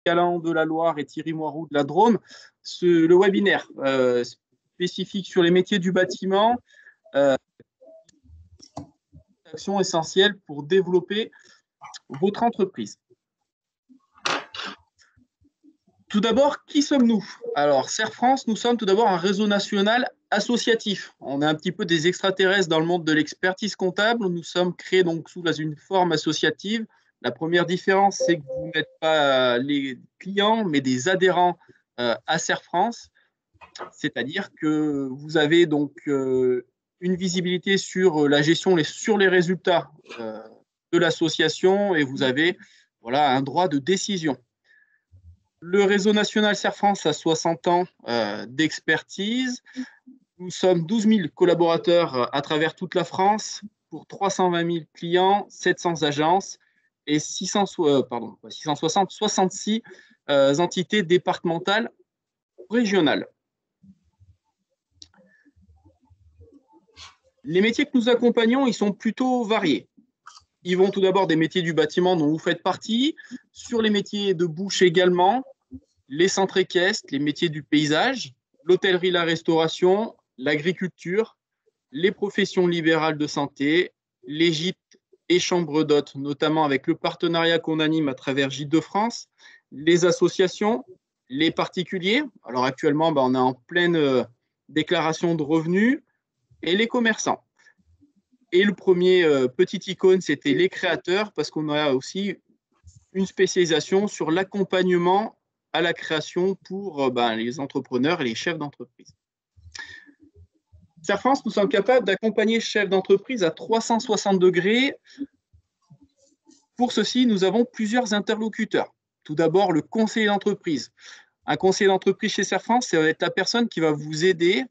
Calan de la Loire et Thierry Moiroux de la Drôme, le webinaire spécifique sur les métiers du bâtiment, action essentielle pour développer votre entreprise. Tout d'abord, qui sommes-nous? Alors, Serre France, nous sommes tout d'abord un réseau national associatif. On est un petit peu des extraterrestres dans le monde de l'expertise comptable. Nous sommes créés donc sous une forme associative. La première différence, c'est que vous n'êtes pas les clients, mais des adhérents à Serre France. C'est-à-dire que vous avez donc une visibilité sur la gestion, sur les résultats de l'association et vous avez un droit de décision. Le réseau national Serre France a 60 ans d'expertise. Nous sommes 12 000 collaborateurs à travers toute la France pour 320 000 clients, 700 agences et 66 entités départementales régionales. Les métiers que nous accompagnons, ils sont plutôt variés. Ils vont tout d'abord des métiers du bâtiment dont vous faites partie, sur les métiers de bouche également, les centres équestres, les métiers du paysage, l'hôtellerie, la restauration, l'agriculture, les professions libérales de santé, les gîtes et chambres d'hôtes, notamment avec le partenariat qu'on anime à travers Gîtes de France, les associations, les particuliers. Alors actuellement, on est en pleine déclaration de revenus, et les commerçants. Et le premier petite icône, c'était les créateurs, parce qu'on a aussi une spécialisation sur l'accompagnement à la création pour les entrepreneurs et les chefs d'entreprise. Serre France, nous sommes capables d'accompagner les chefs d'entreprise à 360 degrés. Pour ceci, nous avons plusieurs interlocuteurs. Tout d'abord, le conseiller d'entreprise. Un conseiller d'entreprise chez Serre France, ça va être la personne qui va vous aider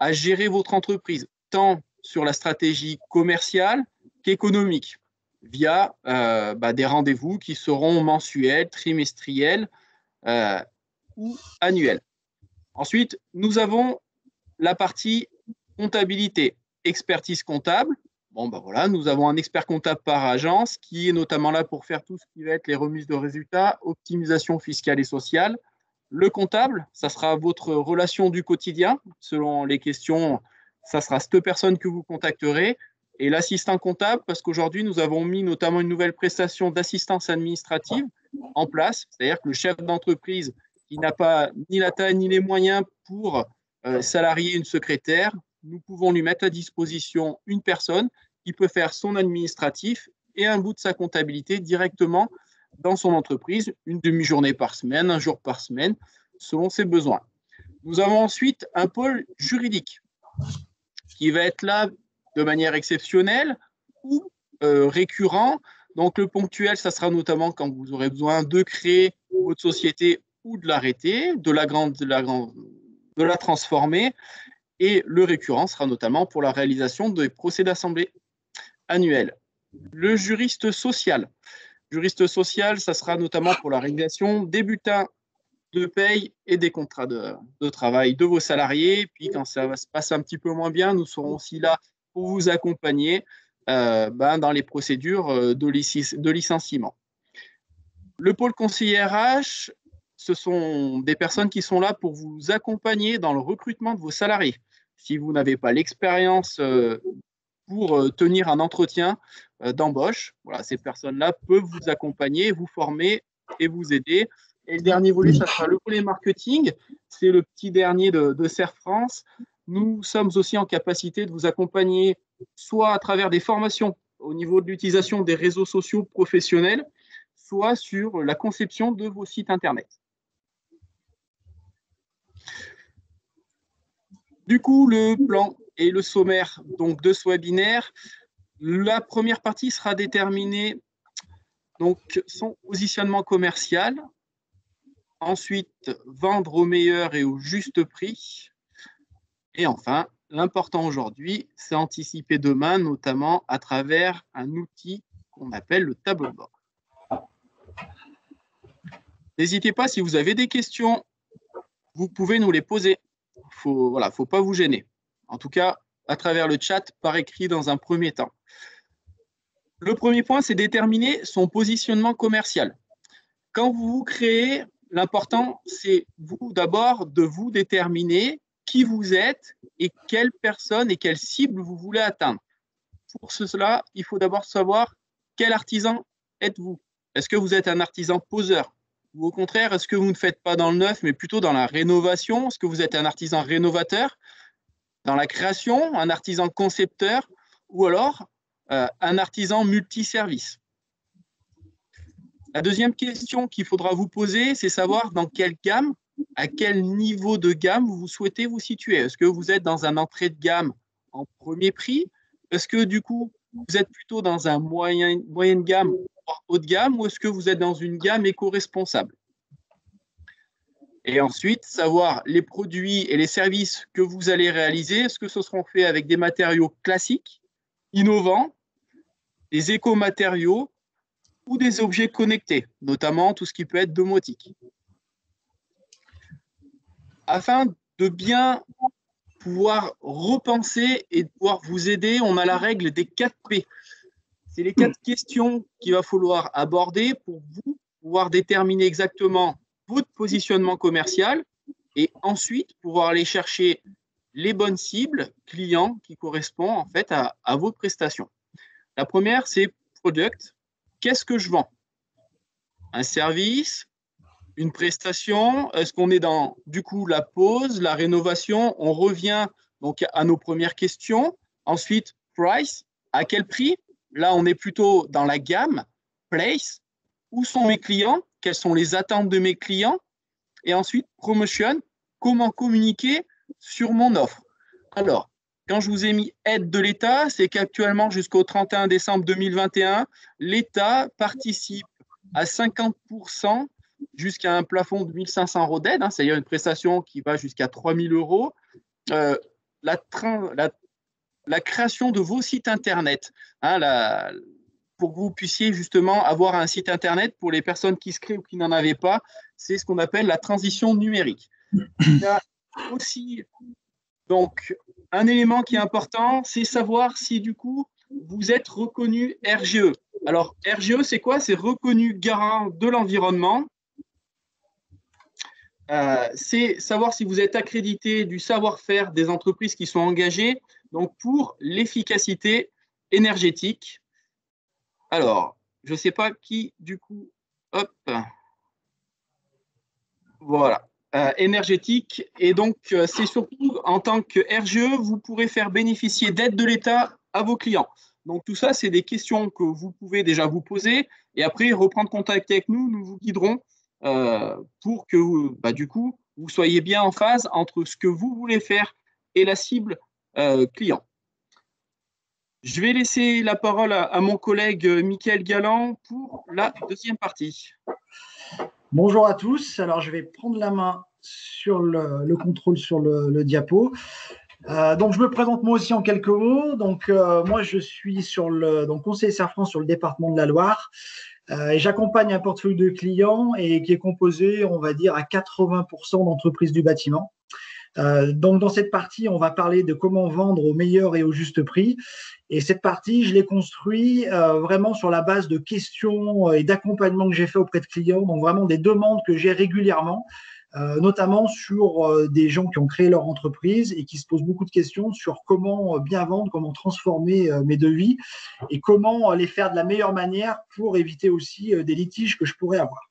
à gérer votre entreprise, tant sur la stratégie commerciale qu'économique, via des rendez-vous qui seront mensuels, trimestriels ou annuels. Ensuite, nous avons la partie comptabilité, expertise comptable. Nous avons un expert comptable par agence qui est notamment là pour faire tout ce qui va être les remises de résultats, optimisation fiscale et sociale. Le comptable, ça sera votre relation du quotidien. Selon les questions, ça sera cette personne que vous contacterez. Et l'assistant comptable, parce qu'aujourd'hui, nous avons mis notamment une nouvelle prestation d'assistance administrative en place. C'est-à-dire que le chef d'entreprise qui n'a pas ni la taille ni les moyens pour salarier une secrétaire, nous pouvons lui mettre à disposition une personne qui peut faire son administratif et un bout de sa comptabilité directement dans son entreprise, une demi-journée par semaine, un jour par semaine, selon ses besoins. Nous avons ensuite un pôle juridique qui va être là de manière exceptionnelle ou récurrent. Donc, le ponctuel, ça sera notamment quand vous aurez besoin de créer votre société ou de l'arrêter, de la transformer. Et le récurrent sera notamment pour la réalisation des procès d'assemblée annuels. Le juriste social. Juriste social, ça sera notamment pour la réalisation des bulletins de paye et des contrats de travail de vos salariés. Puis quand ça va se passer un petit peu moins bien, nous serons aussi là pour vous accompagner dans les procédures de licenciement. Le pôle conseiller RH, ce sont des personnes qui sont là pour vous accompagner dans le recrutement de vos salariés. Si vous n'avez pas l'expérience pour tenir un entretien d'embauche, ces personnes-là peuvent vous accompagner, vous former et vous aider. Et le dernier volet, ça sera le volet marketing. C'est le petit dernier de Serre France. Nous sommes aussi en capacité de vous accompagner soit à travers des formations au niveau de l'utilisation des réseaux sociaux professionnels, soit sur la conception de vos sites Internet. Du coup, le plan et le sommaire de ce webinaire, la première partie sera déterminée donc son positionnement commercial, ensuite vendre au meilleur et au juste prix, et enfin, l'important aujourd'hui, c'est anticiper demain, notamment à travers un outil qu'on appelle le tableau de bord. N'hésitez pas, si vous avez des questions, vous pouvez nous les poser. Faut pas vous gêner. En tout cas, à travers le chat, par écrit dans un premier temps. Le premier point, c'est déterminer son positionnement commercial. Quand vous vous créez l'important, c'est vous d'abord de vous déterminer qui vous êtes et quelle personne et quelle cible vous voulez atteindre. Pour cela, il faut d'abord savoir quel artisan êtes-vous. Est-ce que vous êtes un artisan poseur? Ou au contraire, est-ce que vous ne faites pas dans le neuf, mais plutôt dans la rénovation? Est-ce que vous êtes un artisan rénovateur? Dans la création, un artisan concepteur? Ou alors un artisan multiservice? La deuxième question qu'il faudra vous poser, c'est savoir dans quelle gamme, à quel niveau de gamme vous souhaitez vous situer. Est-ce que vous êtes dans un entrée de gamme en premier prix? Est-ce que du coup, vous êtes plutôt dans un moyenne gamme, haut de gamme, ou est-ce que vous êtes dans une gamme éco-responsable? Et ensuite, savoir les produits et les services que vous allez réaliser. Est-ce que ce seront faits avec des matériaux classiques, innovants, des éco-matériaux, ou des objets connectés, notamment tout ce qui peut être domotique. Afin de bien pouvoir repenser et de pouvoir vous aider, on a la règle des 4 P. C'est les 4 questions qu'il va falloir aborder pour vous pouvoir déterminer exactement votre positionnement commercial et ensuite pouvoir aller chercher les bonnes cibles clients qui correspondent en fait à vos prestations. La première, c'est product. Qu'est-ce que je vends? Un service, une prestation? Est-ce qu'on est dans, du coup, la pose, la rénovation? On revient donc à nos premières questions. Ensuite, price, à quel prix? Là, on est plutôt dans la gamme. Place, où sont mes clients? Quelles sont les attentes de mes clients? Et ensuite, promotion, comment communiquer sur mon offre? Alors, quand je vous ai mis aide de l'État, c'est qu'actuellement, jusqu'au 31 décembre 2021, l'État participe à 50% jusqu'à un plafond de 1 500 € d'aide, c'est-à-dire une prestation qui va jusqu'à 3 000 €, la création de vos sites Internet, pour que vous puissiez justement avoir un site Internet pour les personnes qui se créent ou qui n'en avaient pas. C'est ce qu'on appelle la transition numérique. Il y a aussi donc un élément qui est important, c'est savoir si du coup vous êtes reconnu RGE. Alors RGE, c'est quoi? C'est reconnu garant de l'environnement. C'est savoir si vous êtes accrédité du savoir-faire des entreprises qui sont engagées donc pour l'efficacité énergétique. Alors, je ne sais pas qui, du coup, hop, voilà, énergétique. Et donc, c'est surtout en tant que RGE, vous pourrez faire bénéficier d'aide de l'État à vos clients. Donc, tout ça, c'est des questions que vous pouvez déjà vous poser et après reprendre contact avec nous, nous vous guiderons pour que, du coup, vous soyez bien en phase entre ce que vous voulez faire et la cible client. Je vais laisser la parole à mon collègue Mickaël Galland pour la deuxième partie. Bonjour à tous. Alors, je vais prendre la main sur le contrôle sur le diapo. Donc, je me présente moi aussi en quelques mots. Donc, moi, je suis conseiller Safran sur le département de la Loire. Et j'accompagne un portefeuille de clients et qui est composé, on va dire, à 80% d'entreprises du bâtiment. Donc, dans cette partie, on va parler de comment vendre au meilleur et au juste prix. Et cette partie, je l'ai construite vraiment sur la base de questions et d'accompagnement que j'ai fait auprès de clients, donc vraiment des demandes que j'ai régulièrement, notamment sur des gens qui ont créé leur entreprise et qui se posent beaucoup de questions sur comment bien vendre, comment transformer mes devis et comment les faire de la meilleure manière pour éviter aussi des litiges que je pourrais avoir.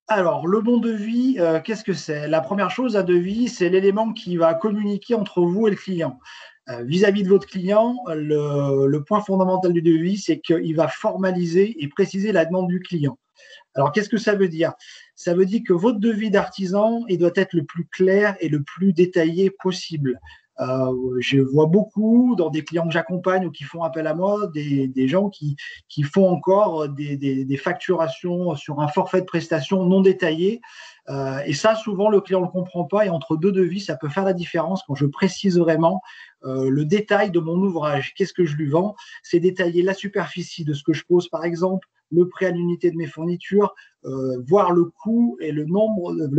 Alors, le bon devis, qu'est-ce que c'est? La première chose, un devis, c'est l'élément qui va communiquer entre vous et le client. Vis-à-vis de votre client, le point fondamental du devis, c'est qu'il va formaliser et préciser la demande du client. Alors, qu'est-ce que ça veut dire? Ça veut dire que votre devis d'artisan, il doit être le plus clair et le plus détaillé possible. Je vois beaucoup dans des clients que j'accompagne ou qui font appel à moi, des gens qui font encore des facturations sur un forfait de prestation non détaillé. Et ça, souvent, le client ne le comprend pas. Et entre deux devis, ça peut faire la différence quand je précise vraiment le détail de mon ouvrage. Qu'est-ce que je lui vends? C'est détailler la superficie de ce que je pose, par exemple, le prix à l'unité de mes fournitures, voir le coût et le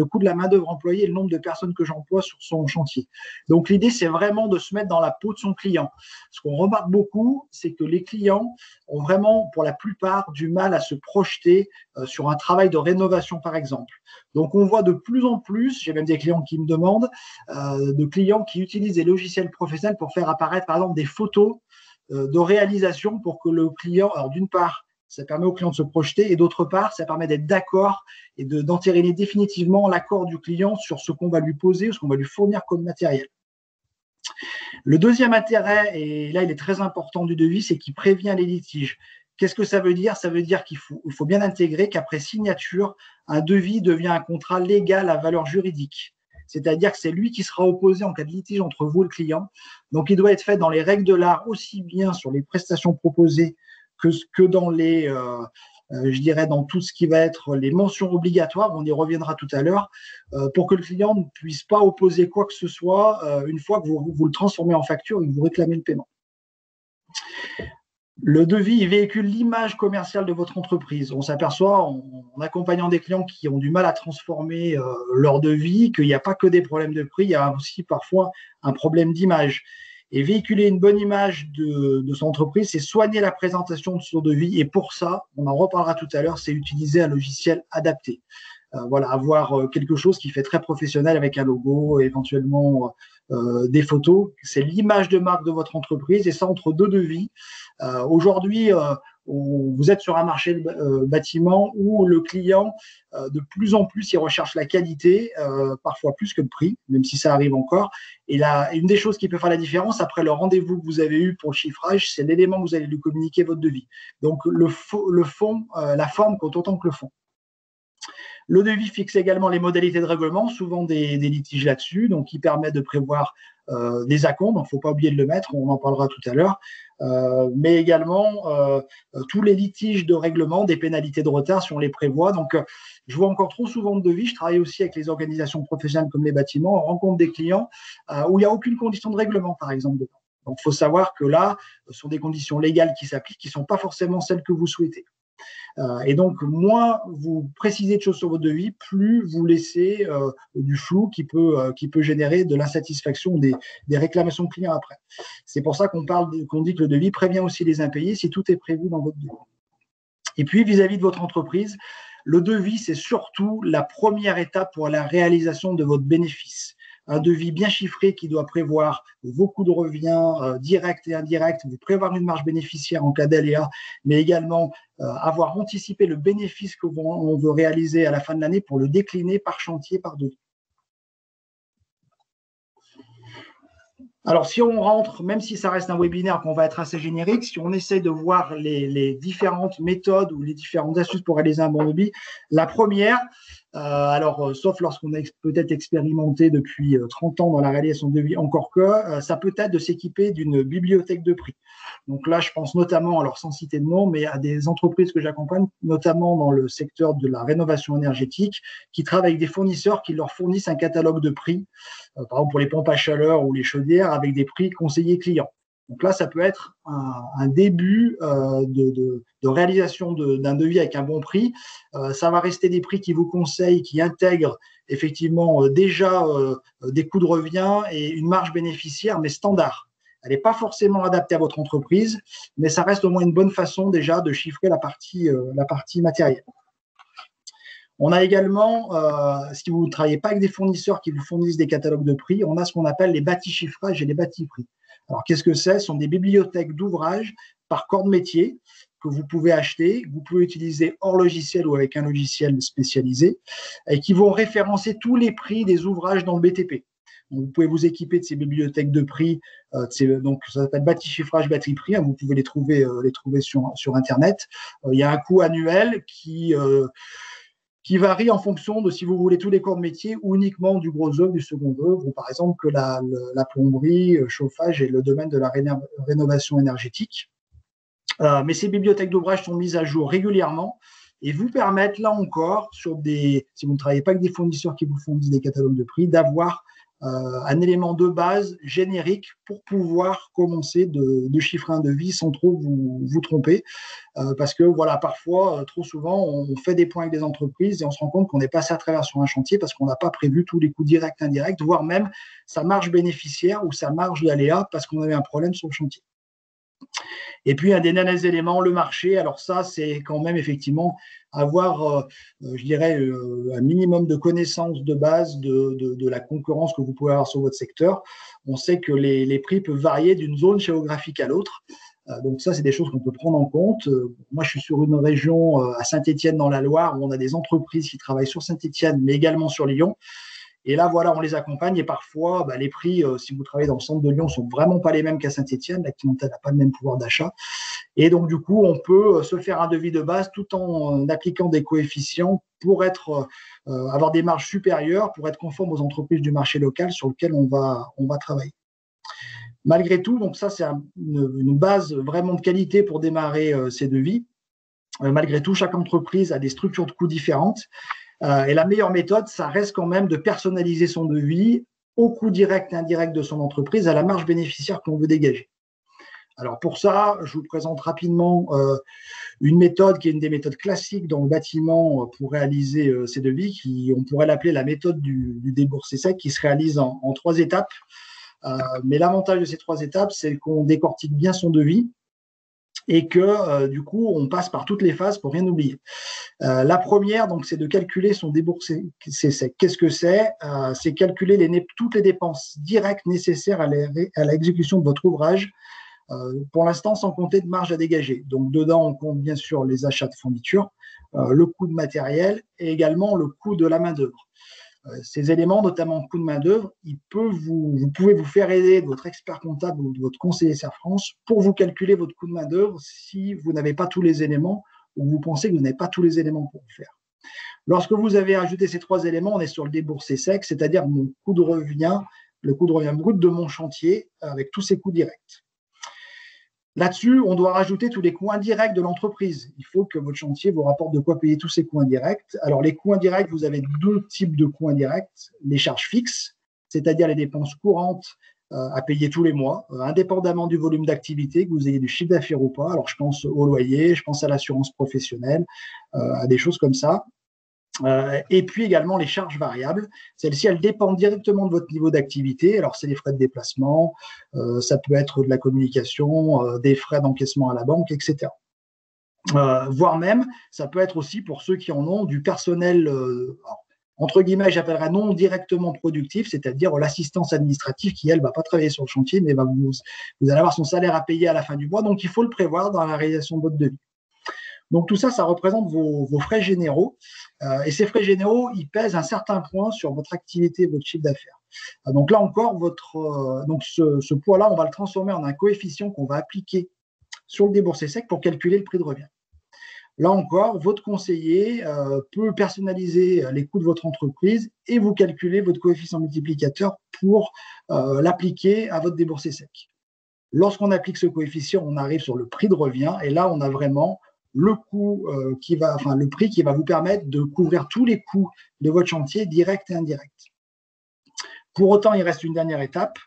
coût de la main-d'œuvre employée et le nombre de personnes que j'emploie sur son chantier. Donc, l'idée, c'est vraiment de se mettre dans la peau de son client. Ce qu'on remarque beaucoup, c'est que les clients ont vraiment, pour la plupart, du mal à se projeter sur un travail de rénovation, par exemple. Donc, on voit de plus en plus, j'ai même des clients qui me demandent, de clients qui utilisent des logiciels professionnels pour faire apparaître, par exemple, des photos de réalisation pour que le client, alors d'une part, ça permet au client de se projeter et d'autre part, ça permet d'être d'accord et d'entériner définitivement l'accord du client sur ce qu'on va lui poser ou ce qu'on va lui fournir comme matériel. Le deuxième intérêt, et là il est très important du devis, c'est qu'il prévient les litiges. Qu'est-ce que ça veut dire? Ça veut dire qu'il faut bien intégrer qu'après signature, un devis devient un contrat légal à valeur juridique. C'est-à-dire que c'est lui qui sera opposé en cas de litige entre vous et le client. Donc, il doit être fait dans les règles de l'art, aussi bien sur les prestations proposées que dans les, je dirais, dans tout ce qui va être les mentions obligatoires, on y reviendra tout à l'heure, pour que le client ne puisse pas opposer quoi que ce soit une fois que vous le transformez en facture et que vous réclamez le paiement. Le devis véhicule l'image commerciale de votre entreprise. On s'aperçoit en accompagnant des clients qui ont du mal à transformer leur devis qu'il n'y a pas que des problèmes de prix, il y a aussi parfois un problème d'image. Et véhiculer une bonne image de son entreprise, c'est soigner la présentation de son devis. Et pour ça, on en reparlera tout à l'heure, c'est utiliser un logiciel adapté. Voilà, avoir quelque chose qui fait très professionnel avec un logo, éventuellement des photos. C'est l'image de marque de votre entreprise et ça entre deux devis. Aujourd'hui, vous êtes sur un marché de bâtiment où le client, de plus en plus, il recherche la qualité, parfois plus que le prix, même si ça arrive encore. Et là, une des choses qui peut faire la différence après le rendez-vous que vous avez eu pour le chiffrage, c'est l'élément que vous allez lui communiquer votre devis. Donc, le fond, la forme compte autant que le fond. Le devis fixe également les modalités de règlement, souvent des litiges là-dessus, donc qui permet de prévoir des acomptes, il ne faut pas oublier de le mettre, on en parlera tout à l'heure, mais également tous les litiges de règlement, des pénalités de retard si on les prévoit. Donc, je vois encore trop souvent de devis, je travaille aussi avec les organisations professionnelles comme les bâtiments, on rencontre des clients où il n'y a aucune condition de règlement, par exemple, dedans. Donc, il faut savoir que là, ce sont des conditions légales qui s'appliquent, qui ne sont pas forcément celles que vous souhaitez. Et donc, moins vous précisez de choses sur votre devis, plus vous laissez du flou qui peut générer de l'insatisfaction, des réclamations clients après. C'est pour ça qu'on dit que le devis prévient aussi les impayés si tout est prévu dans votre devis. Et puis, vis-à-vis de votre entreprise, le devis, c'est surtout la première étape pour la réalisation de votre bénéfice. Un devis bien chiffré qui doit prévoir vos coûts de revient directs et indirects, vous prévoir une marge bénéficiaire en cas d'aléa, mais également avoir anticipé le bénéfice qu'on veut réaliser à la fin de l'année pour le décliner par chantier, par devis. Alors, si on rentre, même si ça reste un webinaire qu'on va être assez générique, si on essaie de voir les différentes méthodes ou les différentes astuces pour réaliser un bon devis, la première, sauf lorsqu'on a peut-être expérimenté depuis 30 ans dans la réalisation de devis, encore que, ça peut être de s'équiper d'une bibliothèque de prix. Donc là, je pense notamment, alors sans citer de nom, mais à des entreprises que j'accompagne, notamment dans le secteur de la rénovation énergétique, qui travaillent avec des fournisseurs qui leur fournissent un catalogue de prix, par exemple pour les pompes à chaleur ou les chaudières, avec des prix conseillés clients. Donc là, ça peut être un début de réalisation d'un devis avec un bon prix. Ça va rester des prix qui vous conseillent, qui intègrent effectivement déjà des coûts de revient et une marge bénéficiaire, mais standard. Elle n'est pas forcément adaptée à votre entreprise, mais ça reste au moins une bonne façon déjà de chiffrer la partie matérielle. On a également, si vous ne travaillez pas avec des fournisseurs qui vous fournissent des catalogues de prix, on a ce qu'on appelle les bâti-chiffrages et les bâti-prix. Alors, qu'est-ce que c'est? Ce sont des bibliothèques d'ouvrages par corps de métier que vous pouvez acheter, que vous pouvez utiliser hors logiciel ou avec un logiciel spécialisé, et qui vont référencer tous les prix des ouvrages dans le BTP. Donc, vous pouvez vous équiper de ces bibliothèques de prix, donc ça s'appelle bâti-chiffrage, bâti-prix, vous pouvez les trouver sur Internet. Il y a un coût annuel qui varie en fonction de si vous voulez tous les corps de métier ou uniquement du gros œuvre, du second œuvre, ou par exemple que la plomberie, chauffage et le domaine de la rénovation énergétique. Mais ces bibliothèques d'ouvrages sont mises à jour régulièrement et vous permettre, là encore, si vous ne travaillez pas avec des fournisseurs qui vous fournissent des catalogues de prix, d'avoir un élément de base générique pour pouvoir commencer de chiffrer un devis sans trop vous tromper. Parce que voilà, parfois, trop souvent, on fait des points avec des entreprises et on se rend compte qu'on est passé à travers sur un chantier parce qu'on n'a pas prévu tous les coûts directs, indirects, voire même sa marge bénéficiaire ou sa marge d'aléa parce qu'on avait un problème sur le chantier. Et puis, un des derniers éléments, le marché. Alors ça, c'est quand même effectivement avoir, je dirais, un minimum de connaissances de base de la concurrence que vous pouvez avoir sur votre secteur. On sait que les prix peuvent varier d'une zone géographique à l'autre. Donc ça, c'est des choses qu'on peut prendre en compte. Moi, je suis sur une région à Saint-Étienne dans la Loire où on a des entreprises qui travaillent sur Saint-Étienne, mais également sur Lyon. Et là, voilà, on les accompagne et parfois, les prix, si vous travaillez dans le centre de Lyon, sont vraiment pas les mêmes qu'à Saint-Étienne. La clientèle n'a pas le même pouvoir d'achat. Et donc, du coup, on peut se faire un devis de base tout en appliquant des coefficients pour avoir des marges supérieures, pour être conforme aux entreprises du marché local sur lequel on va travailler. Malgré tout, donc ça, c'est une base vraiment de qualité pour démarrer ces devis. Malgré tout, chaque entreprise a des structures de coûts différentes. Et la meilleure méthode, ça reste quand même de personnaliser son devis au coût direct et indirect de son entreprise, à la marge bénéficiaire qu'on veut dégager. Alors pour ça, je vous présente rapidement une méthode qui est une des méthodes classiques dans le bâtiment pour réaliser ces devis, on pourrait l'appeler la méthode du déboursé sec, qui se réalise en 3 étapes. Mais l'avantage de ces 3 étapes, c'est qu'on décortique bien son devis et que du coup, on passe par toutes les phases pour rien oublier. La première, donc, c'est de calculer son déboursé sec. Qu'est-ce que c'est? C'est calculer toutes les dépenses directes nécessaires à l'exécution de votre ouvrage, pour l'instant sans compter de marge à dégager. Donc, dedans, on compte bien sûr les achats de fourniture, le coût de matériel et également le coût de la main-d'œuvre. Ces éléments, notamment le coût de main-d'œuvre, vous pouvez vous faire aider de votre expert comptable ou de votre conseiller Serfrance pour vous calculer votre coût de main-d'œuvre si vous n'avez pas tous les éléments ou vous pensez que vous n'avez pas tous les éléments pour le faire. Lorsque vous avez ajouté ces 3 éléments, on est sur le déboursé sec, c'est-à-dire mon coût de revient, le coût de revient brut de mon chantier avec tous ses coûts directs. Là-dessus, on doit rajouter tous les coûts indirects de l'entreprise. Il faut que votre chantier vous rapporte de quoi payer tous ces coûts indirects. Alors, les coûts indirects, vous avez 2 types de coûts indirects. Les charges fixes, c'est-à-dire les dépenses courantes à payer tous les mois, indépendamment du volume d'activité, que vous ayez du chiffre d'affaires ou pas. Alors, je pense au loyer, je pense à l'assurance professionnelle, à des choses comme ça. Et puis également les charges variables. Celles-ci, elles dépendent directement de votre niveau d'activité. Alors, c'est les frais de déplacement, ça peut être de la communication, des frais d'encaissement à la banque, etc. Voire même, ça peut être aussi pour ceux qui en ont du personnel, entre guillemets, j'appellerais non directement productif, c'est-à-dire l'assistance administrative qui, elle, ne va pas travailler sur le chantier, mais vous allez avoir son salaire à payer à la fin du mois. Donc, il faut le prévoir dans la réalisation de votre devis. Donc, tout ça, ça représente vos frais généraux. Et ces frais généraux, ils pèsent un certain point sur votre activité, votre chiffre d'affaires. Donc là encore, ce poids-là, on va le transformer en un coefficient qu'on va appliquer sur le déboursé sec pour calculer le prix de revient. Là encore, votre conseiller peut personnaliser les coûts de votre entreprise et vous calculer votre coefficient multiplicateur pour l'appliquer à votre déboursé sec. Lorsqu'on applique ce coefficient, on arrive sur le prix de revient et là, on a vraiment le prix qui va vous permettre de couvrir tous les coûts de votre chantier, direct et indirect. Pour autant, il reste une dernière étape,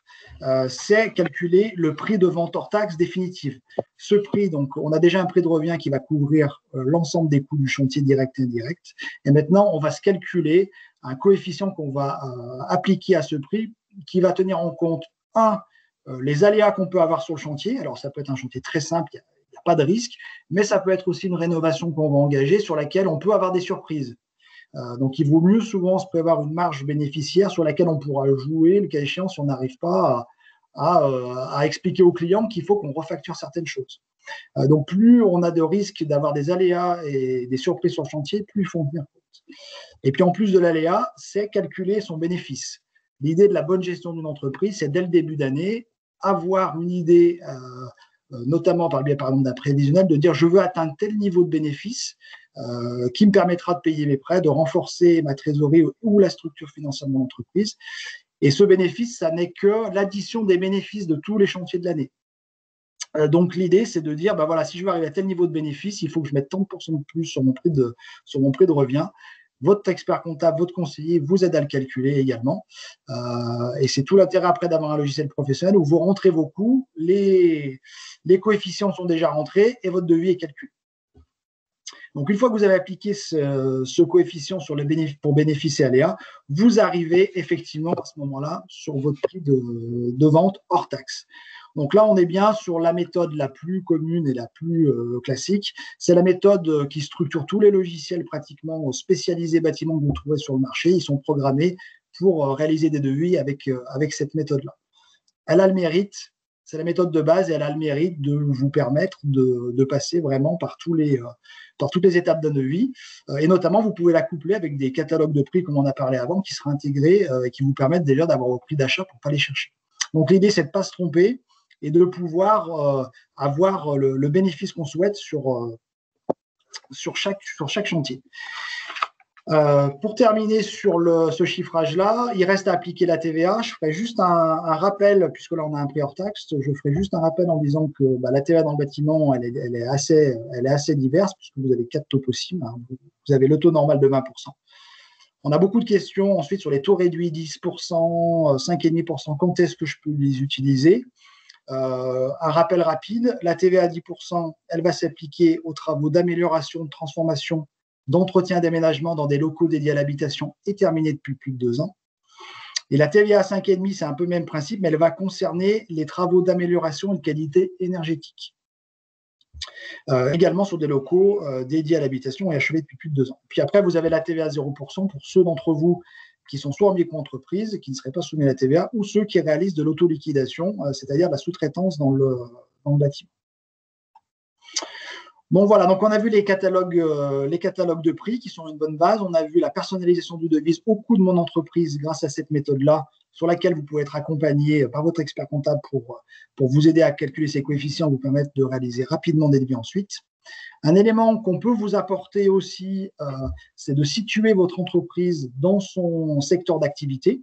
c'est calculer le prix de vente hors taxe définitive. Ce prix, donc, on a déjà un prix de revient qui va couvrir l'ensemble des coûts du chantier direct et indirect. Et maintenant, on va se calculer un coefficient qu'on va appliquer à ce prix qui va tenir en compte, les aléas qu'on peut avoir sur le chantier. Alors, ça peut être un chantier très simple, il n'y a pas de risque, mais ça peut être aussi une rénovation qu'on va engager sur laquelle on peut avoir des surprises. Donc, il vaut mieux souvent se prévoir une marge bénéficiaire sur laquelle on pourra jouer, le cas échéant, si on n'arrive pas à expliquer au client qu'il faut qu'on refacture certaines choses. Donc, plus on a de risques d'avoir des aléas et des surprises sur le chantier, plus il faut en tenir compte. Et puis, en plus de l'aléa, c'est calculer son bénéfice. L'idée de la bonne gestion d'une entreprise, c'est dès le début d'année, avoir une idée, notamment par le biais, par exemple, d'un prévisionnel, de dire je veux atteindre tel niveau de bénéfice qui me permettra de payer mes prêts, de renforcer ma trésorerie ou la structure financière de mon entreprise. Et ce bénéfice, ça n'est que l'addition des bénéfices de tous les chantiers de l'année. Donc, l'idée, c'est de dire, voilà, si je veux arriver à tel niveau de bénéfice, il faut que je mette tant de pourcents de plus sur mon prix de revient. Votre expert comptable, votre conseiller vous aide à le calculer également. Et c'est tout l'intérêt après d'avoir un logiciel professionnel où vous rentrez vos coûts, les coefficients sont déjà rentrés et votre devis est calculé. Donc, une fois que vous avez appliqué ce coefficient sur pour bénéfice et aléa, vous arrivez effectivement à ce moment-là sur votre prix de vente hors taxe. Donc là, on est bien sur la méthode la plus commune et la plus classique. C'est la méthode qui structure tous les logiciels pratiquement spécialisés bâtiments que vous trouvez sur le marché. Ils sont programmés pour réaliser des devis avec cette méthode-là. Elle a le mérite, c'est la méthode de base, et elle a le mérite de vous permettre de passer vraiment par toutes les étapes d'un devis. Et notamment, vous pouvez la coupler avec des catalogues de prix, comme on a parlé avant, qui sera intégrés et qui vous permettent déjà d'avoir vos prix d'achat pour ne pas les chercher. Donc, l'idée, c'est de ne pas se tromper et de pouvoir avoir le bénéfice qu'on souhaite sur chaque chantier. Pour terminer sur ce chiffrage-là, il reste à appliquer la TVA. Je ferai juste un rappel, puisque là on a un prix hors taxe, je ferai juste un rappel en disant que la TVA dans le bâtiment, elle est assez diverse, puisque vous avez 4 taux possibles. Vous avez le taux normal de 20%. On a beaucoup de questions ensuite sur les taux réduits, 10%, 5,5%, quand est-ce que je peux les utiliser? Un rappel rapide, la TVA à 10%, elle va s'appliquer aux travaux d'amélioration, de transformation, d'entretien et d'aménagement dans des locaux dédiés à l'habitation et terminés depuis plus de 2 ans. Et la TVA à 5,5%, c'est un peu le même principe, mais elle va concerner les travaux d'amélioration et de qualité énergétique. Également sur des locaux dédiés à l'habitation et achevés depuis plus de 2 ans. Puis après, vous avez la TVA à 0% pour ceux d'entre vous qui sont soit en micro-entreprise, qui ne seraient pas soumis à la TVA, ou ceux qui réalisent de l'autoliquidation, c'est-à-dire la sous-traitance dans le bâtiment. Bon, voilà, donc on a vu les catalogues de prix qui sont une bonne base. On a vu la personnalisation du devis au coût de mon entreprise grâce à cette méthode-là, sur laquelle vous pouvez être accompagné par votre expert comptable pour vous aider à calculer ces coefficients, vous permettre de réaliser rapidement des devis ensuite. Un élément qu'on peut vous apporter aussi, c'est de situer votre entreprise dans son secteur d'activité.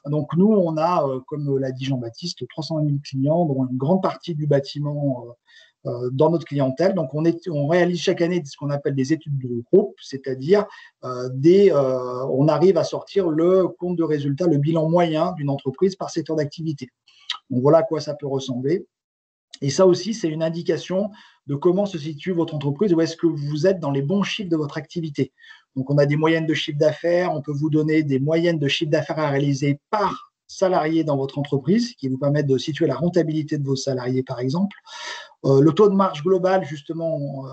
Donc nous, on a, comme l'a dit Jean-Baptiste, 300 000 clients, dont une grande partie du bâtiment dans notre clientèle. Donc on réalise chaque année ce qu'on appelle des études de groupe, c'est-à-dire on arrive à sortir le compte de résultat, le bilan moyen d'une entreprise par secteur d'activité. Donc voilà à quoi ça peut ressembler. Et ça aussi, c'est une indication de comment se situe votre entreprise, où est-ce que vous êtes dans les bons chiffres de votre activité. Donc, on a des moyennes de chiffre d'affaires, on peut vous donner des moyennes de chiffre d'affaires à réaliser par salarié dans votre entreprise, qui vous permettent de situer la rentabilité de vos salariés, par exemple. Le taux de marge global, justement,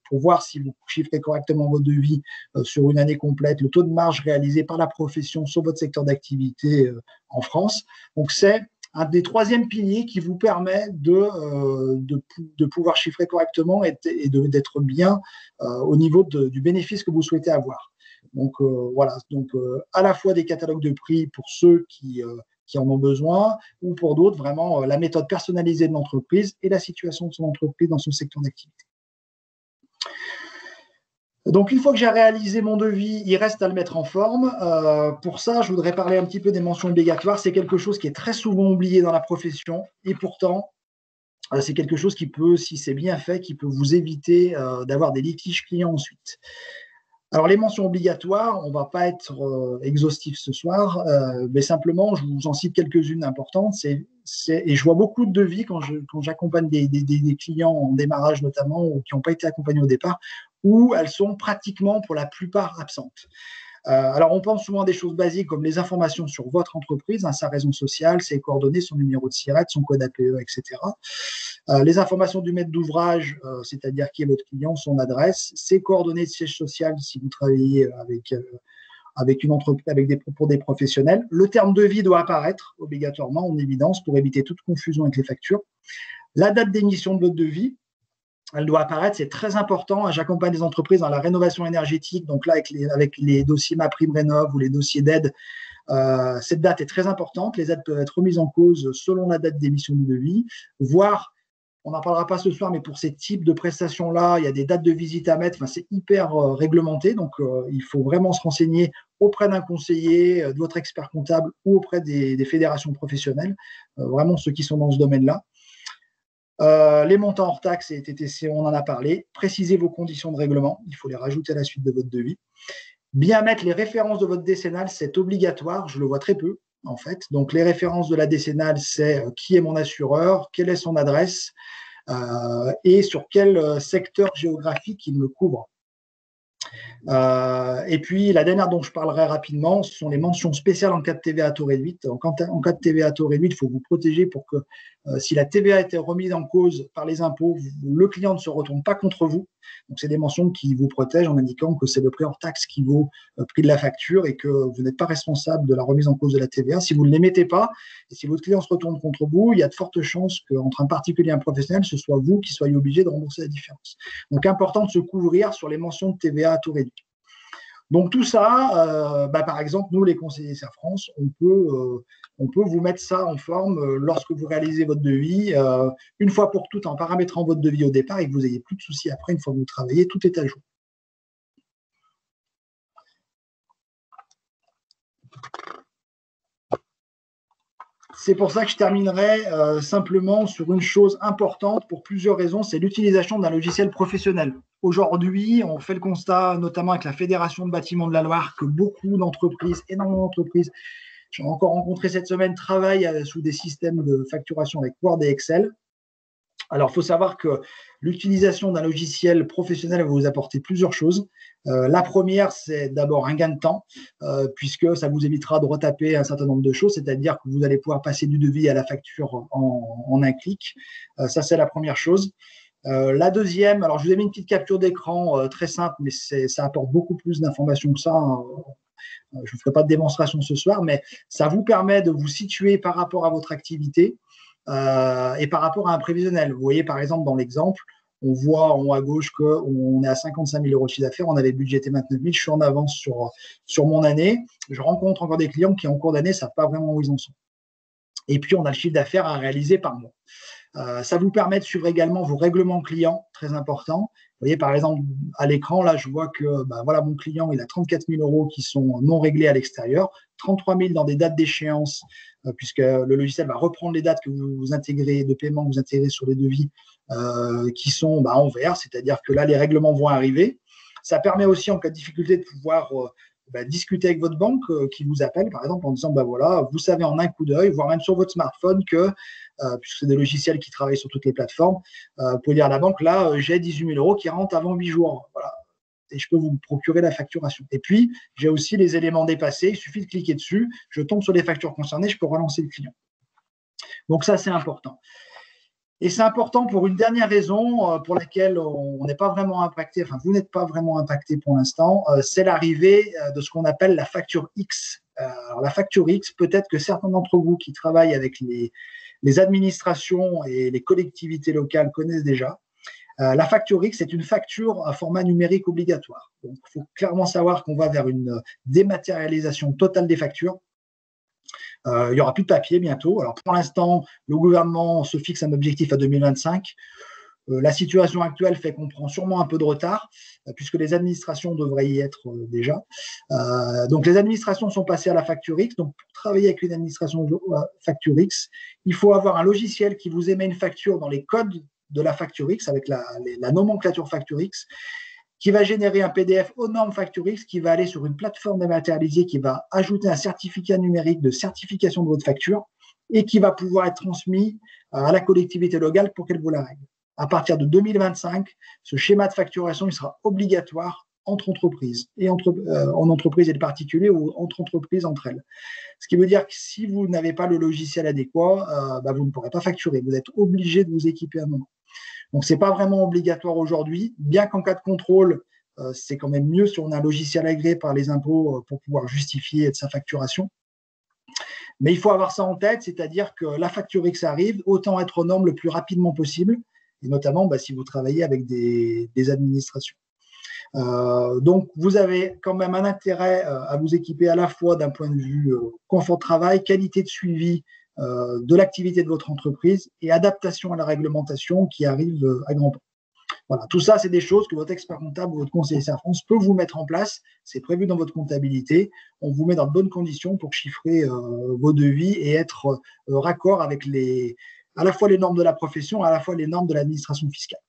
pour voir si vous chiffrez correctement vos devis sur une année complète, le taux de marge réalisé par la profession sur votre secteur d'activité en France. Donc, c'est un des troisièmes piliers qui vous permet de pouvoir chiffrer correctement et d'être bien au niveau du bénéfice que vous souhaitez avoir. Donc, voilà, à la fois des catalogues de prix pour ceux qui en ont besoin, ou pour d'autres, vraiment la méthode personnalisée de l'entreprise et la situation de son entreprise dans son secteur d'activité. Donc, une fois que j'ai réalisé mon devis, il reste à le mettre en forme. Pour ça, je voudrais parler un petit peu des mentions obligatoires. C'est quelque chose qui est très souvent oublié dans la profession et pourtant, c'est quelque chose qui peut, si c'est bien fait, qui peut vous éviter d'avoir des litiges clients ensuite. Alors, les mentions obligatoires, on ne va pas être exhaustif ce soir, mais simplement, je vous en cite quelques-unes importantes. Et je vois beaucoup de devis quand j'accompagne des clients en démarrage notamment, ou qui n'ont pas été accompagnés au départ, où elles sont pratiquement pour la plupart absentes. Alors, on pense souvent à des choses basiques comme les informations sur votre entreprise, sa raison sociale, ses coordonnées, son numéro de SIRET, son code APE, etc. Les informations du maître d'ouvrage, c'est-à-dire qui est votre client, son adresse, ses coordonnées de siège social si vous travaillez avec une entreprise, pour des professionnels. Le terme devis doit apparaître obligatoirement en évidence pour éviter toute confusion avec les factures. La date d'émission de votre devis, elle doit apparaître, c'est très important. J'accompagne des entreprises dans la rénovation énergétique, donc là, avec les dossiers MaPrimeRénov' ou les dossiers d'aide, cette date est très importante. Les aides peuvent être remises en cause selon la date d'émission du devis, voire, on n'en parlera pas ce soir, mais pour ces types de prestations-là, il y a des dates de visite à mettre, c'est hyper réglementé, donc il faut vraiment se renseigner auprès d'un conseiller, de votre expert comptable ou auprès des fédérations professionnelles, vraiment ceux qui sont dans ce domaine-là. Les montants hors taxes et TTC, on en a parlé. Précisez vos conditions de règlement. Il faut les rajouter à la suite de votre devis. Bien mettre les références de votre décennale, c'est obligatoire. Je le vois très peu, en fait. Donc, les références de la décennale, c'est qui est mon assureur, quelle est son adresse et sur quel secteur géographique il me couvre. Et puis, la dernière dont je parlerai rapidement, ce sont les mentions spéciales en cas de TVA à taux réduit. En cas de TVA à taux réduit, il faut vous protéger pour que si la TVA a été remise en cause par les impôts, le client ne se retourne pas contre vous. Donc, c'est des mentions qui vous protègent en indiquant que c'est le prix hors taxe qui vaut le prix de la facture et que vous n'êtes pas responsable de la remise en cause de la TVA. Si vous ne l'émettez pas et si votre client se retourne contre vous, il y a de fortes chances qu'entre un particulier et un professionnel, ce soit vous qui soyez obligé de rembourser la différence. Donc, important de se couvrir sur les mentions de TVA à taux réduit. Donc tout ça, par exemple, nous les conseillers Cerfrance, on peut vous mettre ça en forme lorsque vous réalisez votre devis, une fois pour toutes en paramétrant votre devis au départ et que vous n'ayez plus de soucis après, une fois que vous travaillez, tout est à jour. C'est pour ça que je terminerai simplement sur une chose importante pour plusieurs raisons, c'est l'utilisation d'un logiciel professionnel. Aujourd'hui, on fait le constat, notamment avec la Fédération de bâtiments de la Loire, que beaucoup d'entreprises, énormément d'entreprises, j'ai encore rencontré cette semaine, travaillent sous des systèmes de facturation avec Word et Excel. Alors, il faut savoir que l'utilisation d'un logiciel professionnel va vous apporter plusieurs choses. La première, c'est d'abord un gain de temps, puisque ça vous évitera de retaper un certain nombre de choses, c'est-à-dire que vous allez pouvoir passer du devis à la facture en un clic. Ça, c'est la première chose. La deuxième, alors je vous ai mis une petite capture d'écran très simple, mais ça apporte beaucoup plus d'informations que ça. Je ne ferai pas de démonstration ce soir, mais ça vous permet de vous situer par rapport à votre activité et par rapport à un prévisionnel. Vous voyez, par exemple, dans l'exemple, on voit en haut à gauche qu'on est à 55 000 euros de chiffre d'affaires, on avait budgété 29 000, je suis en avance sur mon année. Je rencontre encore des clients qui, en cours d'année, ne savent pas vraiment où ils en sont. Et puis, on a le chiffre d'affaires à réaliser par mois. Ça vous permet de suivre également vos règlements clients, très importants. Vous voyez, par exemple, à l'écran, là, je vois que voilà, mon client, il a 34 000 euros qui sont non réglés à l'extérieur, 33 000 dans des dates d'échéance, puisque le logiciel va reprendre les dates que vous intégrez de paiement, que vous intégrez sur les devis, qui sont en vert, c'est-à-dire que là, les règlements vont arriver. Ça permet aussi, en cas de difficulté, de pouvoir discuter avec votre banque qui vous appelle, par exemple, en disant, voilà, vous savez en un coup d'œil, voire même sur votre smartphone, que puisque c'est des logiciels qui travaillent sur toutes les plateformes, vous pouvez dire à la banque, là, j'ai 18 000 euros qui rentrent avant 8 jours. Voilà. Et je peux vous procurer la facturation. Et puis, j'ai aussi les éléments dépassés. Il suffit de cliquer dessus. Je tombe sur les factures concernées. Je peux relancer le client. Donc, ça, c'est important. Et c'est important pour une dernière raison pour laquelle on n'est pas vraiment impacté, enfin, vous n'êtes pas vraiment impacté pour l'instant, c'est l'arrivée de ce qu'on appelle la facture X. Alors, la facture X, peut-être que certains d'entre vous qui travaillent avec les administrations et les collectivités locales connaissent déjà. La facture X est une facture à format numérique obligatoire. Donc, il faut clairement savoir qu'on va vers une dématérialisation totale des factures. Il n'y aura plus de papier bientôt. Alors, pour l'instant, le gouvernement se fixe un objectif à 2025. La situation actuelle fait qu'on prend sûrement un peu de retard, puisque les administrations devraient y être déjà. Donc, les administrations sont passées à la facture X. Donc, pour travailler avec une administration facture X, il faut avoir un logiciel qui vous émet une facture dans les codes de la facture X, avec la nomenclature facture X, qui va générer un PDF aux normes facture X, qui va aller sur une plateforme dématérialisée, qui va ajouter un certificat numérique de certification de votre facture et qui va pouvoir être transmis à la collectivité locale pour qu'elle vous la règle. À partir de 2025, ce schéma de facturation il sera obligatoire entre entreprises, et en entreprise et de particuliers ou entre entreprises entre elles. Ce qui veut dire que si vous n'avez pas le logiciel adéquat, vous ne pourrez pas facturer. Vous êtes obligé de vous équiper à un moment. Donc, ce n'est pas vraiment obligatoire aujourd'hui, bien qu'en cas de contrôle, c'est quand même mieux si on a un logiciel agréé par les impôts pour pouvoir justifier de sa facturation. Mais il faut avoir ça en tête, c'est-à-dire que la facture X arrive, autant être aux normes le plus rapidement possible, et notamment si vous travaillez avec des administrations. Donc, vous avez quand même un intérêt à vous équiper à la fois d'un point de vue confort de travail, qualité de suivi de l'activité de votre entreprise et adaptation à la réglementation qui arrive à grands pas. Voilà, tout ça, c'est des choses que votre expert comptable ou votre conseiller Cerfrance peut vous mettre en place. C'est prévu dans votre comptabilité. On vous met dans de bonnes conditions pour chiffrer vos devis et être raccord avec les à la fois les normes de la profession, à la fois les normes de l'administration fiscale.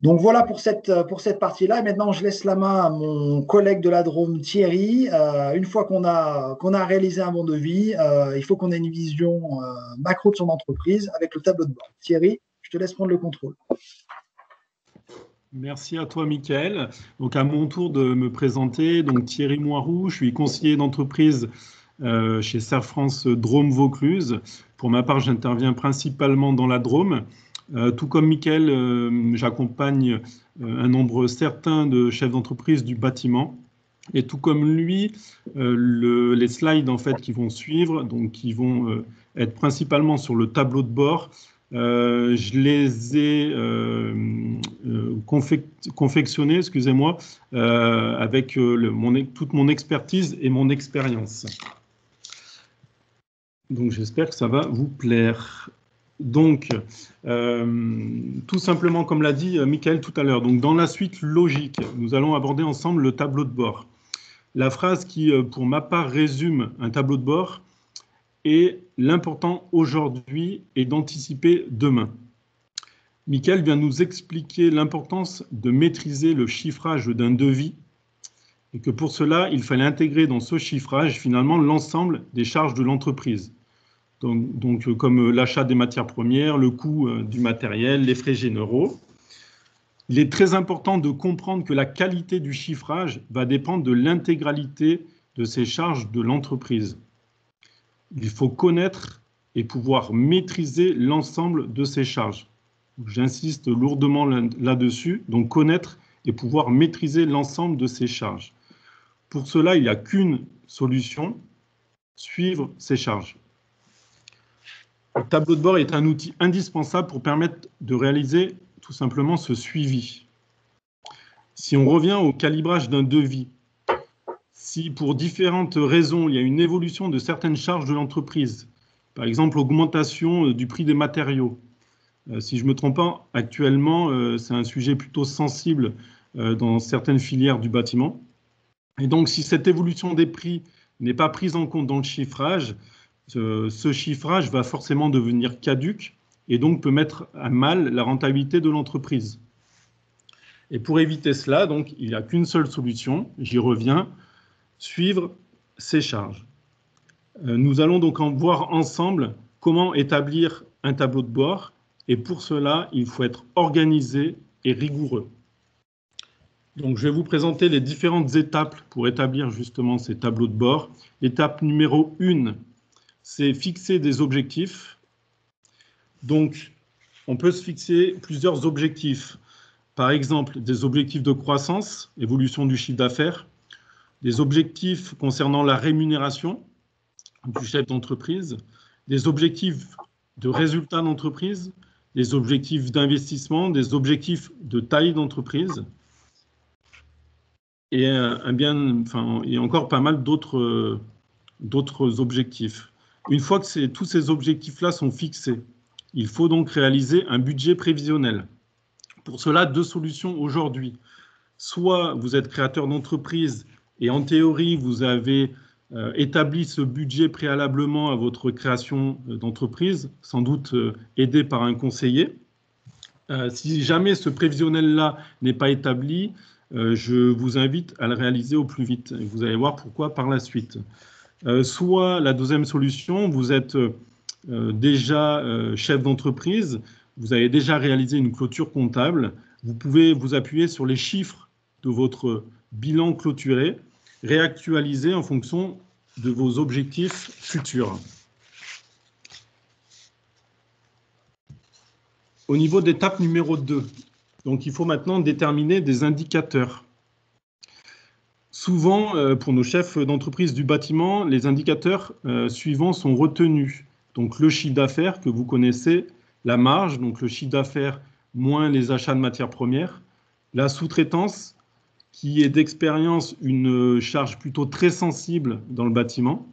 Donc voilà pour cette partie-là. Maintenant, je laisse la main à mon collègue de la Drôme, Thierry. Une fois qu'on a réalisé un bon devis, il faut qu'on ait une vision macro de son entreprise avec le tableau de bord. Thierry, je te laisse prendre le contrôle. Merci à toi, Mickaël. Donc, à mon tour de me présenter. Donc, Thierry Moiroux, je suis conseiller d'entreprise chez Serre France Drôme Vaucluse. Pour ma part, j'interviens principalement dans la Drôme. Tout comme Mickaël, j'accompagne un nombre certain de chefs d'entreprise du bâtiment. Et tout comme lui, les slides en fait, qui vont suivre, donc qui vont être principalement sur le tableau de bord, je les ai confectionnés, excusez-moi, avec toute mon expertise et mon expérience. Donc j'espère que ça va vous plaire. Donc, tout simplement, comme l'a dit Mickaël tout à l'heure, donc dans la suite logique, nous allons aborder ensemble le tableau de bord. La phrase qui, pour ma part, résume un tableau de bord est « l'important aujourd'hui est d'anticiper demain ». Mickaël vient nous expliquer l'importance de maîtriser le chiffrage d'un devis et que pour cela, il fallait intégrer dans ce chiffrage finalement l'ensemble des charges de l'entreprise. Donc, comme l'achat des matières premières, le coût du matériel, les frais généraux. Il est très important de comprendre que la qualité du chiffrage va dépendre de l'intégralité de ces charges de l'entreprise. Il faut connaître et pouvoir maîtriser l'ensemble de ces charges. J'insiste lourdement là-dessus, donc connaître et pouvoir maîtriser l'ensemble de ces charges. Pour cela, il n'y a qu'une solution, suivre ces charges. Le tableau de bord est un outil indispensable pour permettre de réaliser tout simplement ce suivi. Si on revient au calibrage d'un devis, si pour différentes raisons il y a une évolution de certaines charges de l'entreprise, par exemple augmentation du prix des matériaux, si je ne me trompe pas, actuellement c'est un sujet plutôt sensible dans certaines filières du bâtiment. Et donc si cette évolution des prix n'est pas prise en compte dans le chiffrage, ce chiffrage va forcément devenir caduc et donc peut mettre à mal la rentabilité de l'entreprise. Et pour éviter cela, donc, il n'y a qu'une seule solution, j'y reviens, suivre ces charges. Nous allons donc voir ensemble comment établir un tableau de bord et pour cela, il faut être organisé et rigoureux. Donc, je vais vous présenter les différentes étapes pour établir justement ces tableaux de bord. Étape numéro 1, c'est fixer des objectifs. Donc, on peut se fixer plusieurs objectifs. Par exemple, des objectifs de croissance, évolution du chiffre d'affaires, des objectifs concernant la rémunération du chef d'entreprise, des objectifs de résultat d'entreprise, des objectifs d'investissement, des objectifs de taille d'entreprise et encore pas mal d'autres objectifs. Une fois que tous ces objectifs-là sont fixés, il faut donc réaliser un budget prévisionnel. Pour cela, deux solutions aujourd'hui. Soit vous êtes créateur d'entreprise et en théorie, vous avez établi ce budget préalablement à votre création d'entreprise, sans doute aidé par un conseiller. Si jamais ce prévisionnel-là n'est pas établi, je vous invite à le réaliser au plus vite. Et vous allez voir pourquoi par la suite. Soit la deuxième solution, vous êtes déjà chef d'entreprise, vous avez déjà réalisé une clôture comptable, vous pouvez vous appuyer sur les chiffres de votre bilan clôturé, réactualiser en fonction de vos objectifs futurs. Au niveau d'étape numéro 2, donc il faut maintenant déterminer des indicateurs. Souvent, pour nos chefs d'entreprise du bâtiment, les indicateurs suivants sont retenus. Donc le chiffre d'affaires que vous connaissez, la marge, donc le chiffre d'affaires moins les achats de matières premières, la sous-traitance, qui est d'expérience une charge plutôt très sensible dans le bâtiment.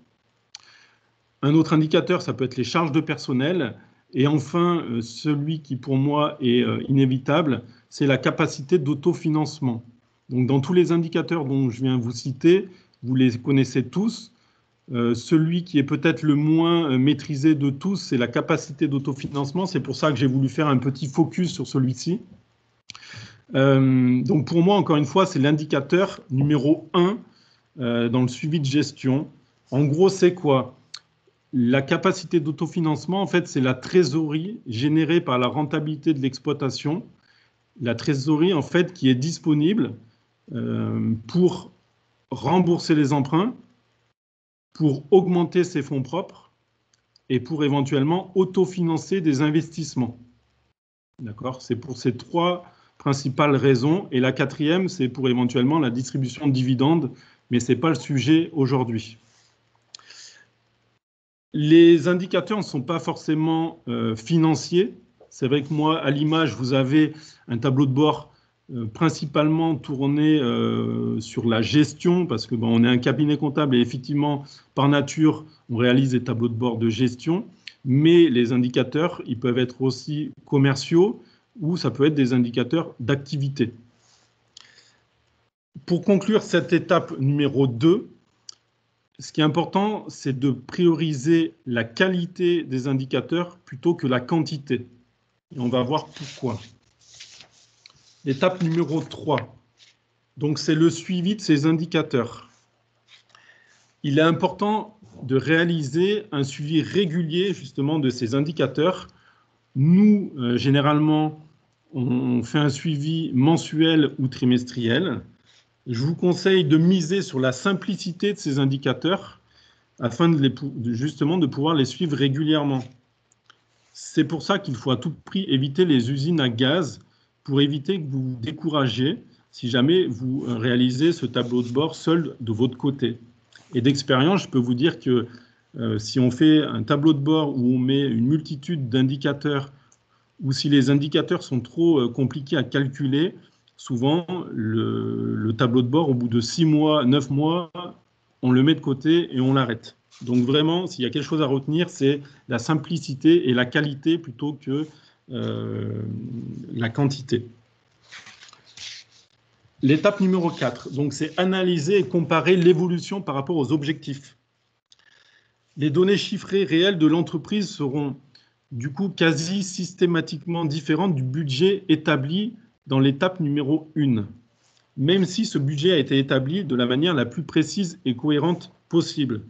Un autre indicateur, ça peut être les charges de personnel. Et enfin, celui qui pour moi est inévitable, c'est la capacité d'autofinancement. Donc dans tous les indicateurs dont je viens vous citer, vous les connaissez tous, Celui qui est peut-être le moins maîtrisé de tous, c'est la capacité d'autofinancement. C'est pour ça que j'ai voulu faire un petit focus sur celui-ci. Donc pour moi, encore une fois, c'est l'indicateur numéro 1 dans le suivi de gestion. En gros, c'est quoi? La capacité d'autofinancement, en fait, c'est la trésorerie générée par la rentabilité de l'exploitation. La trésorerie, en fait, qui est disponible pour rembourser les emprunts, pour augmenter ses fonds propres et pour éventuellement autofinancer des investissements. D'accord? C'est pour ces 3 principales raisons. Et la 4e, c'est pour éventuellement la distribution de dividendes, mais ce n'est pas le sujet aujourd'hui. Les indicateurs ne sont pas forcément financiers. C'est vrai que moi, à l'image, vous avez un tableau de bord principalement tourné sur la gestion, parce que on est un cabinet comptable et effectivement, par nature, on réalise des tableaux de bord de gestion, mais les indicateurs, ils peuvent être aussi commerciaux ou ça peut être des indicateurs d'activité. Pour conclure cette étape numéro 2, ce qui est important, c'est de prioriser la qualité des indicateurs plutôt que la quantité. Et on va voir pourquoi. Étape numéro 3. Donc, c'est le suivi de ces indicateurs. Il est important de réaliser un suivi régulier, justement, de ces indicateurs. Nous, généralement, on fait un suivi mensuel ou trimestriel. Je vous conseille de miser sur la simplicité de ces indicateurs afin justement de pouvoir les suivre régulièrement. C'est pour ça qu'il faut à tout prix éviter les usines à gaz pour éviter que vous vous découragiez si jamais vous réalisez ce tableau de bord seul de votre côté. Et d'expérience, je peux vous dire que si on fait un tableau de bord où on met une multitude d'indicateurs ou si les indicateurs sont trop compliqués à calculer, souvent le tableau de bord, au bout de 6 mois, 9 mois, on le met de côté et on l'arrête. Donc vraiment, s'il y a quelque chose à retenir, c'est la simplicité et la qualité plutôt que la quantité. L'étape numéro 4, donc c'est analyser et comparer l'évolution par rapport aux objectifs. Les données chiffrées réelles de l'entreprise seront du coup quasi systématiquement différentes du budget établi dans l'étape numéro 1, même si ce budget a été établi de la manière la plus précise et cohérente possible.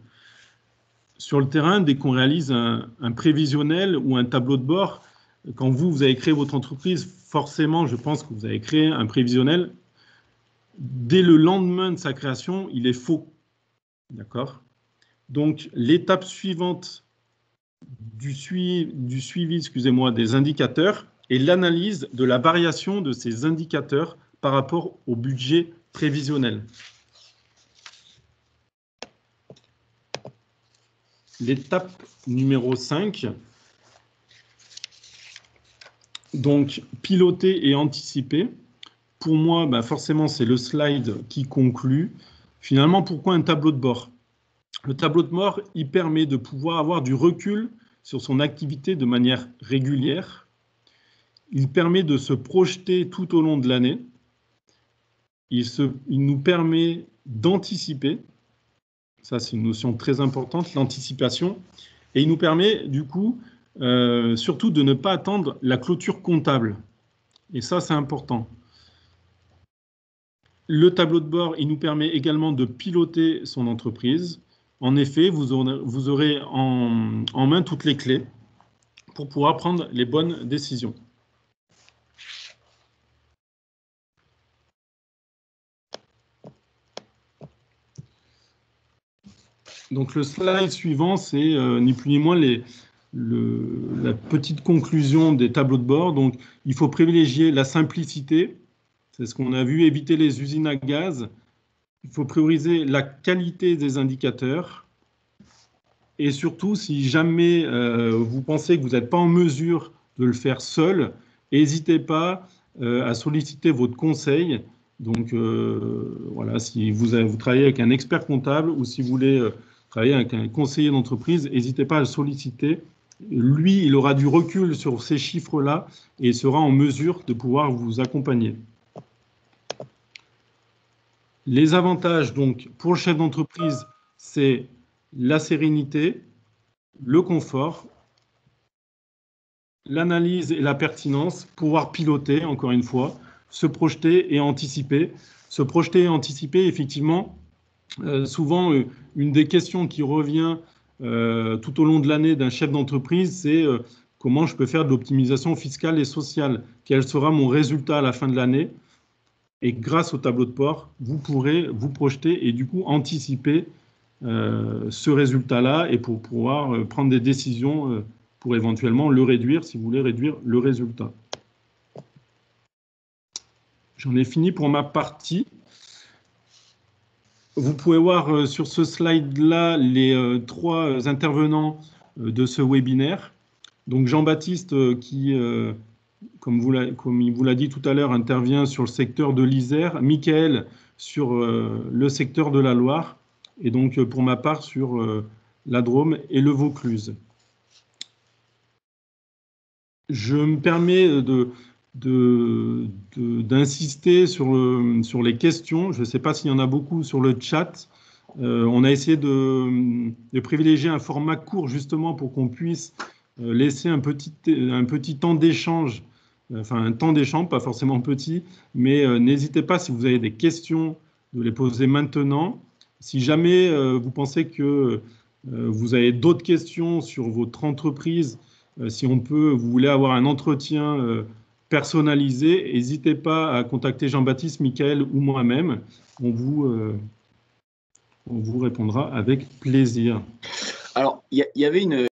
Sur le terrain, dès qu'on réalise un prévisionnel ou un tableau de bord, quand vous avez créé votre entreprise, forcément, je pense que vous avez créé un prévisionnel. Dès le lendemain de sa création, il est faux. D'accord? Donc, l'étape suivante du suivi, excusez-moi, des indicateurs est l'analyse de la variation de ces indicateurs par rapport au budget prévisionnel. L'étape numéro 5, donc piloter et anticiper. Pour moi, forcément, c'est le slide qui conclut. Finalement, pourquoi un tableau de bord? Le tableau de bord, il permet de pouvoir avoir du recul sur son activité de manière régulière. Il permet de se projeter tout au long de l'année. Il nous permet d'anticiper. Ça, c'est une notion très importante, l'anticipation. Et il nous permet, du coup, surtout de ne pas attendre la clôture comptable. Et ça, c'est important. Le tableau de bord, il nous permet également de piloter son entreprise. En effet, vous aurez en main toutes les clés pour pouvoir prendre les bonnes décisions. Donc le slide suivant, c'est ni plus ni moins la petite conclusion des tableaux de bord. Donc il faut privilégier la simplicité, c'est ce qu'on a vu, éviter les usines à gaz. Il faut prioriser la qualité des indicateurs. Et surtout, si jamais vous pensez que vous n'êtes pas en mesure de le faire seul, n'hésitez pas à solliciter votre conseil. Donc voilà, si vous travaillez avec un expert comptable ou si vous voulez travailler avec un conseiller d'entreprise, n'hésitez pas à le solliciter. Lui, il aura du recul sur ces chiffres-là et sera en mesure de pouvoir vous accompagner. Les avantages, donc, pour le chef d'entreprise, c'est la sérénité, le confort, l'analyse et la pertinence, pouvoir piloter, encore une fois, se projeter et anticiper. Se projeter et anticiper, effectivement, souvent, une des questions qui revient tout au long de l'année d'un chef d'entreprise, c'est comment je peux faire de l'optimisation fiscale et sociale? Quel sera mon résultat à la fin de l'année? Et grâce au tableau de bord, vous pourrez vous projeter et du coup anticiper ce résultat-là et pour pouvoir prendre des décisions pour éventuellement le réduire si vous voulez réduire le résultat. J'en ai fini pour ma partie. Vous pouvez voir sur ce slide-là les trois intervenants de ce webinaire. Donc Jean-Baptiste qui, comme il vous l'a dit tout à l'heure, intervient sur le secteur de l'Isère, Michael sur le secteur de la Loire, et donc pour ma part sur la Drôme et le Vaucluse. Je me permets d'insister sur les questions. Je ne sais pas s'il y en a beaucoup sur le chat. On a essayé de privilégier un format court justement pour qu'on puisse laisser un petit temps d'échange, enfin un temps d'échange, pas forcément petit, mais n'hésitez pas si vous avez des questions de les poser maintenant. Si jamais vous pensez que vous avez d'autres questions sur votre entreprise, si vous voulez avoir un entretien personnalisé, n'hésitez pas à contacter Jean-Baptiste, Michael ou moi-même. On vous répondra avec plaisir. Alors, il y avait une